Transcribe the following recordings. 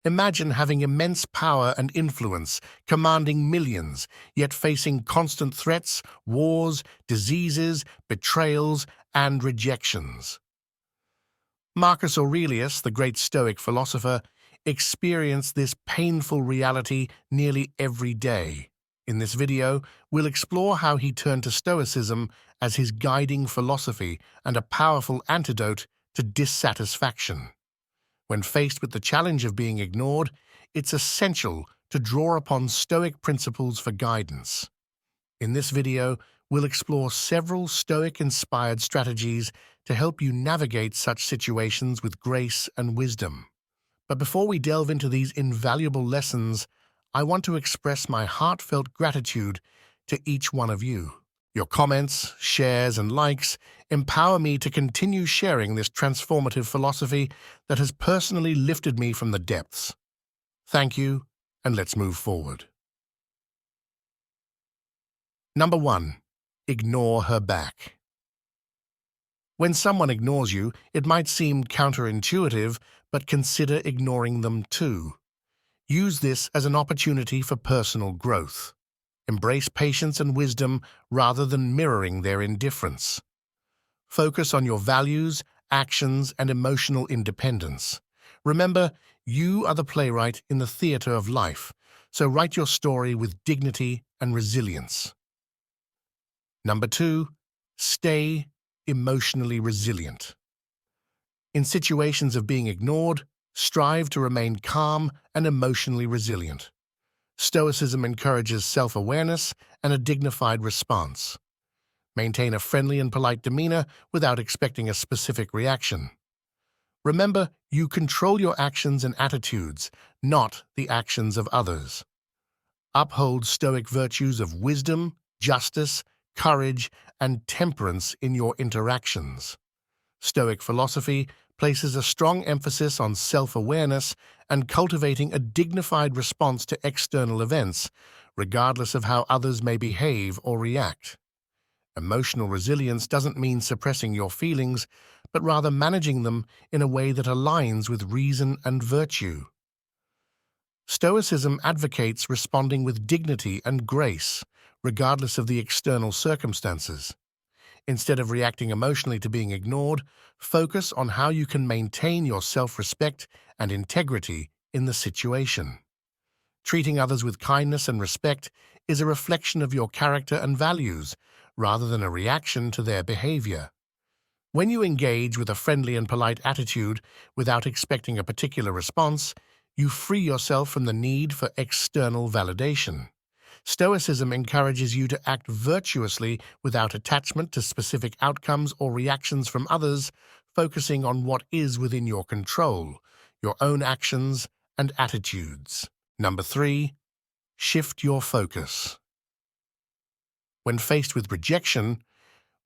Imagine having immense power and influence, commanding millions, yet facing constant threats, wars, diseases, betrayals, and rejections. Marcus Aurelius, the great Stoic philosopher, experienced this painful reality nearly every day. In this video, we'll explore how he turned to Stoicism as his guiding philosophy and a powerful antidote to dissatisfaction. When faced with the challenge of being ignored, it's essential to draw upon Stoic principles for guidance. In this video, we'll explore several Stoic-inspired strategies to help you navigate such situations with grace and wisdom. But before we delve into these invaluable lessons, I want to express my heartfelt gratitude to each one of you. Your comments, shares, and likes empower me to continue sharing this transformative philosophy that has personally lifted me from the depths. Thank you, and let's move forward. Number 1. Ignore her back. When someone ignores you, it might seem counterintuitive, but consider ignoring them too. Use this as an opportunity for personal growth. Embrace patience and wisdom rather than mirroring their indifference. Focus on your values, actions, and emotional independence. Remember, you are the playwright in the theater of life, so write your story with dignity and resilience. Number 2. Stay emotionally resilient. In situations of being ignored, strive to remain calm and emotionally resilient. Stoicism encourages self-awareness and a dignified response. Maintain a friendly and polite demeanor without expecting a specific reaction. Remember, you control your actions and attitudes, not the actions of others. Uphold Stoic virtues of wisdom, justice, courage, and temperance in your interactions. Stoic philosophy places a strong emphasis on self-awareness and cultivating a dignified response to external events, regardless of how others may behave or react. Emotional resilience doesn't mean suppressing your feelings, but rather managing them in a way that aligns with reason and virtue. Stoicism advocates responding with dignity and grace, regardless of the external circumstances. Instead of reacting emotionally to being ignored, focus on how you can maintain your self-respect and integrity in the situation. Treating others with kindness and respect is a reflection of your character and values, rather than a reaction to their behavior. When you engage with a friendly and polite attitude without expecting a particular response, you free yourself from the need for external validation. Stoicism encourages you to act virtuously without attachment to specific outcomes or reactions from others, focusing on what is within your control, your own actions and attitudes. Number 3. Shift your focus. When faced with rejection,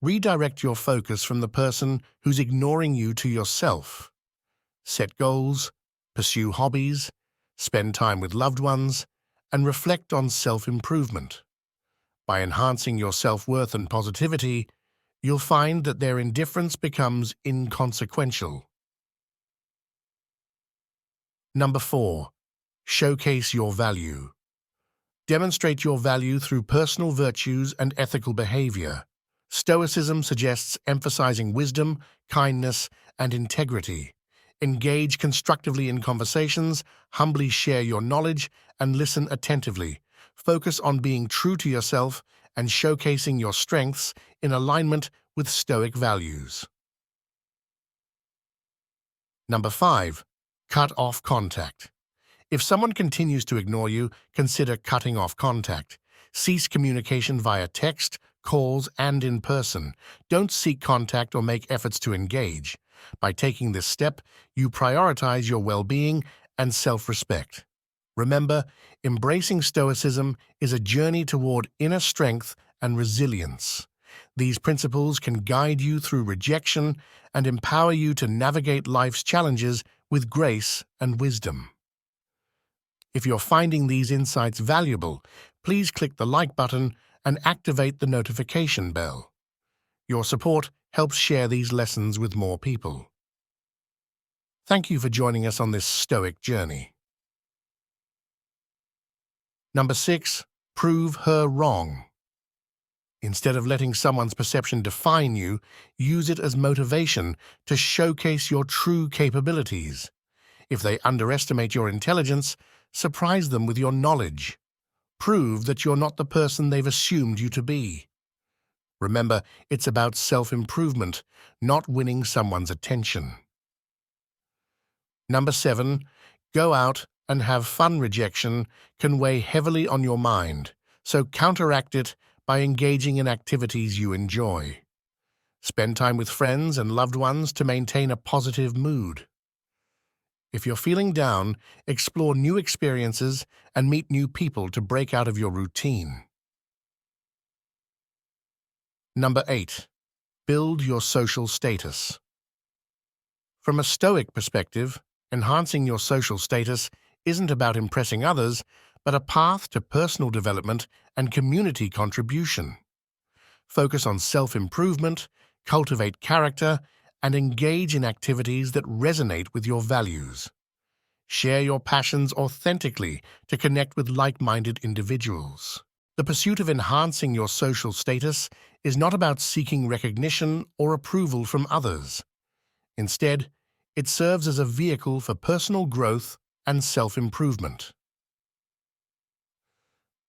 redirect your focus from the person who's ignoring you to yourself. Set goals, pursue hobbies, spend time with loved ones, and reflect on self-improvement. By enhancing your self-worth and positivity, you'll find that their indifference becomes inconsequential. Number 4. Showcase your value. Demonstrate your value through personal virtues and ethical behavior. Stoicism suggests emphasizing wisdom, kindness, and integrity. Engage constructively in conversations, humbly share your knowledge, and listen attentively. Focus on being true to yourself and showcasing your strengths in alignment with Stoic values. Number 5. Cut off contact. If someone continues to ignore you, consider cutting off contact. Cease communication via text, calls, and in person. Don't seek contact or make efforts to engage. By taking this step, you prioritize your well-being and self-respect. Remember, embracing Stoicism is a journey toward inner strength and resilience. These principles can guide you through rejection and empower you to navigate life's challenges with grace and wisdom. If you're finding these insights valuable, please click the like button and activate the notification bell. Your support helps share these lessons with more people. Thank you for joining us on this Stoic journey. Number 6, prove her wrong. Instead of letting someone's perception define you, use it as motivation to showcase your true capabilities. If they underestimate your intelligence, surprise them with your knowledge. Prove that you're not the person they've assumed you to be. Remember, it's about self-improvement, not winning someone's attention. Number 7, go out and have fun. Rejection can weigh heavily on your mind, so counteract it by engaging in activities you enjoy. Spend time with friends and loved ones to maintain a positive mood. If you're feeling down, explore new experiences and meet new people to break out of your routine. Number 8, build your social status. From a Stoic perspective, enhancing your social status isn't about impressing others, but a path to personal development and community contribution. Focus on self-improvement, cultivate character, and engage in activities that resonate with your values. Share your passions authentically to connect with like-minded individuals. The pursuit of enhancing your social status is not about seeking recognition or approval from others. Instead, it serves as a vehicle for personal growth and self-improvement.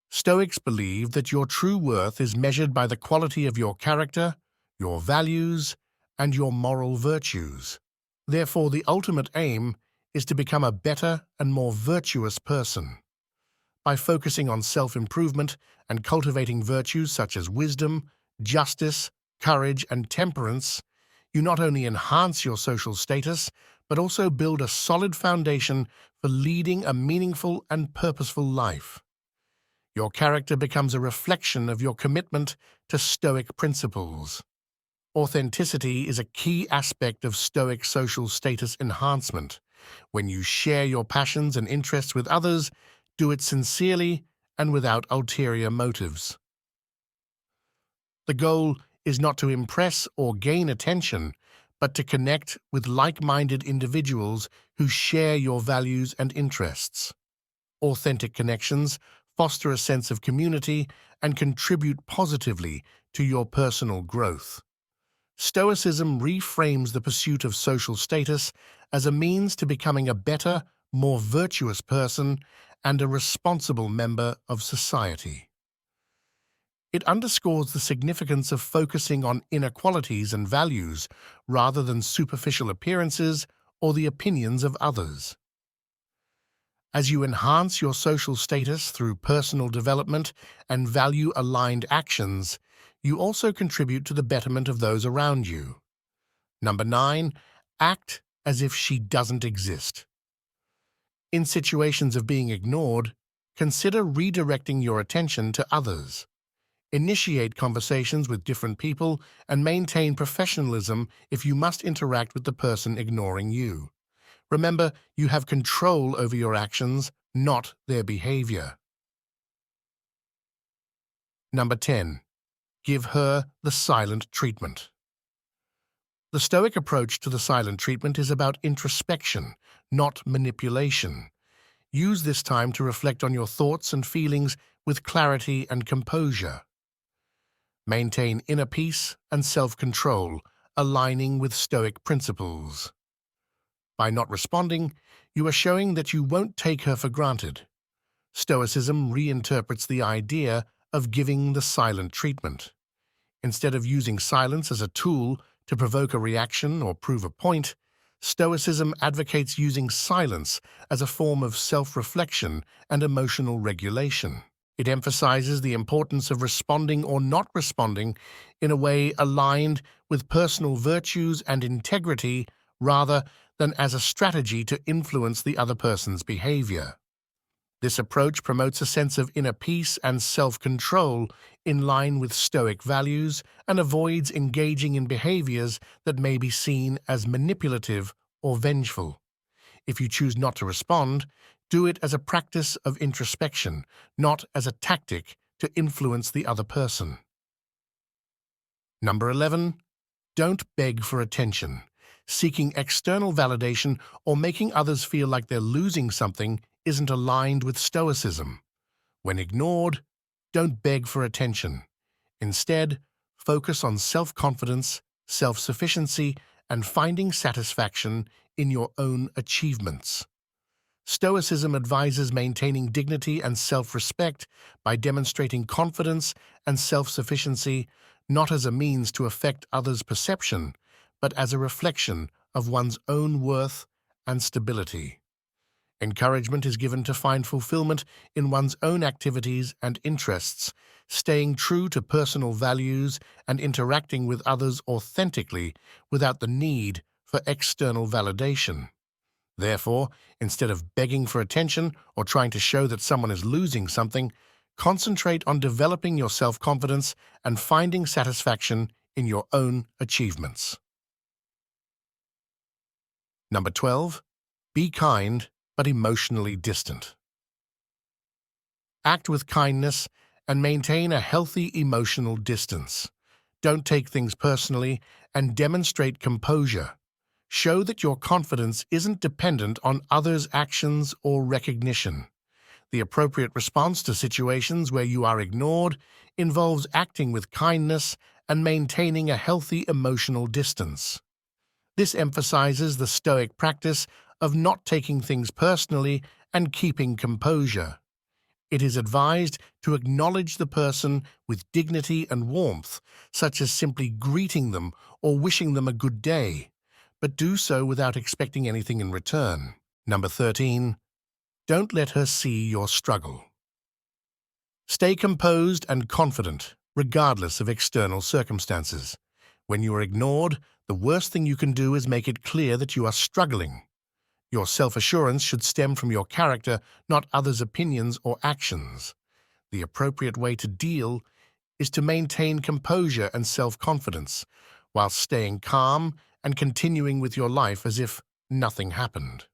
Stoics believe that your true worth is measured by the quality of your character, your values, and your moral virtues. Therefore, the ultimate aim is to become a better and more virtuous person. By focusing on self-improvement and cultivating virtues such as wisdom, justice, courage, and temperance, you not only enhance your social status, but also build a solid foundation for leading a meaningful and purposeful life. Your character becomes a reflection of your commitment to Stoic principles. Authenticity is a key aspect of Stoic social status enhancement. When you share your passions and interests with others, do it sincerely and without ulterior motives. The goal is not to impress or gain attention, but to connect with like-minded individuals who share your values and interests. Authentic connections foster a sense of community and contribute positively to your personal growth. Stoicism reframes the pursuit of social status as a means to becoming a better, more virtuous person and a responsible member of society. It underscores the significance of focusing on inner qualities and values rather than superficial appearances or the opinions of others. As you enhance your social status through personal development and value-aligned actions, you also contribute to the betterment of those around you. Number 9, act as if she doesn't exist. In situations of being ignored, consider redirecting your attention to others. Initiate conversations with different people and maintain professionalism if you must interact with the person ignoring you. Remember, you have control over your actions, not their behavior. Number 10. Give her the silent treatment. The Stoic approach to the silent treatment is about introspection, not manipulation. Use this time to reflect on your thoughts and feelings with clarity and composure. Maintain inner peace and self-control, aligning with Stoic principles. By not responding, you are showing that you won't take her for granted. Stoicism reinterprets the idea of giving the silent treatment. Instead of using silence as a tool to provoke a reaction or prove a point, Stoicism advocates using silence as a form of self-reflection and emotional regulation. It emphasizes the importance of responding or not responding in a way aligned with personal virtues and integrity rather than as a strategy to influence the other person's behavior. This approach promotes a sense of inner peace and self-control in line with Stoic values and avoids engaging in behaviors that may be seen as manipulative or vengeful. If you choose not to respond, do it as a practice of introspection, not as a tactic to influence the other person. Number 11. Don't beg for attention. Seeking external validation or making others feel like they're losing something isn't aligned with Stoicism. When ignored, don't beg for attention. Instead, focus on self-confidence, self-sufficiency, and finding satisfaction in your own achievements. Stoicism advises maintaining dignity and self-respect by demonstrating confidence and self-sufficiency not as a means to affect others' perception, but as a reflection of one's own worth and stability. Encouragement is given to find fulfillment in one's own activities and interests, staying true to personal values and interacting with others authentically without the need for external validation. Therefore, instead of begging for attention or trying to show that someone is losing something, concentrate on developing your self-confidence and finding satisfaction in your own achievements. Number 12. Be kind but emotionally distant. Act with kindness and maintain a healthy emotional distance. Don't take things personally and demonstrate composure. Show that your confidence isn't dependent on others' actions or recognition. The appropriate response to situations where you are ignored involves acting with kindness and maintaining a healthy emotional distance. This emphasizes the Stoic practice of not taking things personally and keeping composure. It is advised to acknowledge the person with dignity and warmth, such as simply greeting them or wishing them a good day, but do so without expecting anything in return. Number 13. Don't let her see your struggle. Stay composed and confident, regardless of external circumstances. When you are ignored, the worst thing you can do is make it clear that you are struggling. Your self-assurance should stem from your character, not others' opinions or actions. The appropriate way to deal is to maintain composure and self-confidence, while staying calm and continuing with your life as if nothing happened.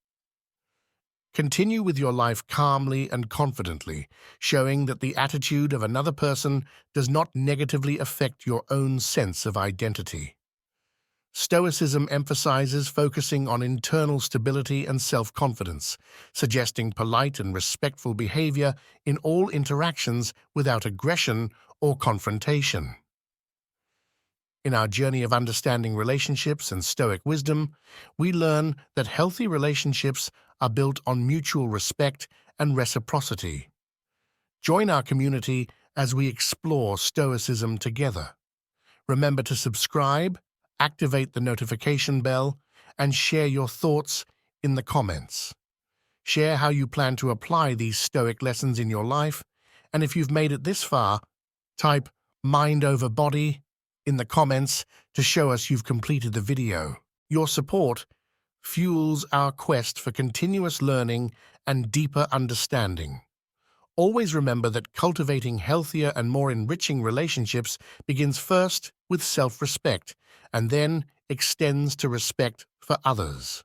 Continue with your life calmly and confidently, showing that the attitude of another person does not negatively affect your own sense of identity. Stoicism emphasizes focusing on internal stability and self-confidence, suggesting polite and respectful behavior in all interactions without aggression or confrontation. In our journey of understanding relationships and Stoic wisdom, we learn that healthy relationships are built on mutual respect and reciprocity. Join our community as we explore Stoicism together. Remember to subscribe, activate the notification bell, and share your thoughts in the comments. Share how you plan to apply these Stoic lessons in your life, and if you've made it this far, type "mind over body" in the comments to show us you've completed the video. Your support fuels our quest for continuous learning and deeper understanding. Always remember that cultivating healthier and more enriching relationships begins first with self-respect and then extends to respect for others.